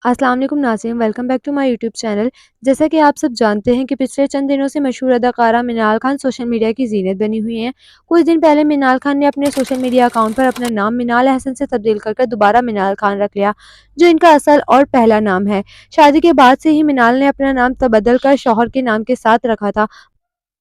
अस्सलाम वालेकुम नाज़रीन, welcome back to my YouTube channel. जैसा कि आप सब जानते हैं कि पिछले चंद दिनों से मशहूर अदाकारा मिनाल खान सोशल मीडिया की ज़ीनत बनी हुई हैं। कुछ दिन पहले मिनाल खान ने अपने सोशल मीडिया अकाउंट पर अपना नाम मिनाल अहसन से तब्दील कर दोबारा मिनाल खान रख लिया, जो इनका असल और पहला नाम है। शादी के बाद से ही मिनाल ने अपना नाम तबदल कर शौहर के नाम के साथ रखा था,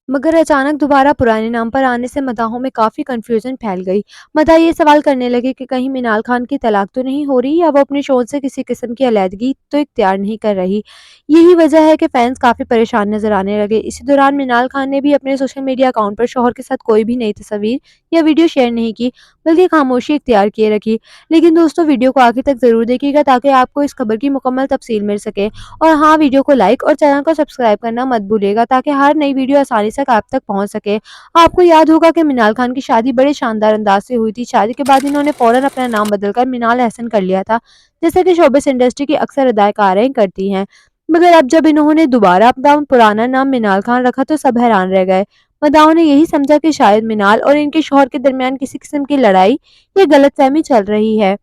मगर अचानक दोबारा पुराने नाम पर आने से मदाहों में काफ़ी कन्फ्यूजन फैल गई। मदाह ये सवाल करने लगे कि कहीं मिनाल खान की तलाक तो नहीं हो रही या वो अपने शोहर से किसी किस्म की अलहदगी तो इख्तियार नहीं कर रही। यही वजह है कि फैंस काफ़ी परेशान नजर आने लगे। इसी दौरान मिनाल खान ने भी अपने सोशल मीडिया अकाउंट पर शौहर के साथ कोई भी नई तस्वीर या वीडियो शेयर नहीं की, बल्कि खामोशी इख्तियार किए रखी। लेकिन दोस्तों, वीडियो को आखिर तक ज़रूर देखिएगा ताकि आपको इस खबर की मुकम्मल तफसील मिल सके। और हाँ, वीडियो को लाइक और चैनल को सब्सक्राइब करना मत भूलिएगा ताकि हर नई वीडियो आसानी से आप तक पहुंच सके। आपको याद होगा कि मिनाल खान की शादी बड़े शानदार अंदाज से हुई थी। शादी के बाद इन्होंने फौरन अपना नाम बदलकर मिनाल अहसन कर लिया था, जैसे कि शोबिस इंडस्ट्री की अक्सर अदाकाराएं करती हैं। मगर अब जब इन्होंने दोबारा अपना पुराना नाम मिनाल खान रखा तो सब हैरान रह गए। मदाहों ने यही समझा कि शायद मिनाल और इनके शौहर के दरमियान किसी किस्म की लड़ाई या गलतफहमी चल रही है।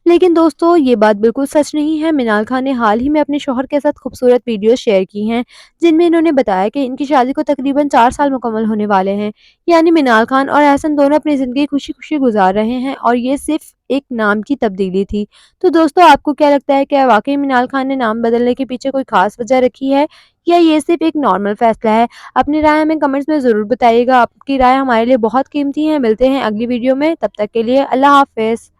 लेकिन दोस्तों, ये बात बिल्कुल सच नहीं है। मिनाल खान ने हाल ही में अपने शौहर के साथ खूबसूरत वीडियो शेयर की हैं, जिनमें इन्होंने बताया कि इनकी शादी को तकरीबन 4 साल मुकम्मल होने वाले हैं। यानी मिनाल खान और एहसन दोनों अपनी ज़िंदगी खुशी-खुशी गुजार रहे हैं और ये सिर्फ एक नाम की तब्दीली थी। तो दोस्तों, आपको क्या लगता है, क्या वाक़ई मिनाल खान ने नाम बदलने के पीछे कोई ख़ास वजह रखी है या ये सिर्फ एक नॉर्मल फ़ैसला है? अपनी राय हमें कमेंट्स में ज़रूर बताइएगा। आपकी राय हमारे लिए बहुत कीमती है। मिलते हैं अगली वीडियो में, तब तक के लिए अल्लाह हाफ़िज़।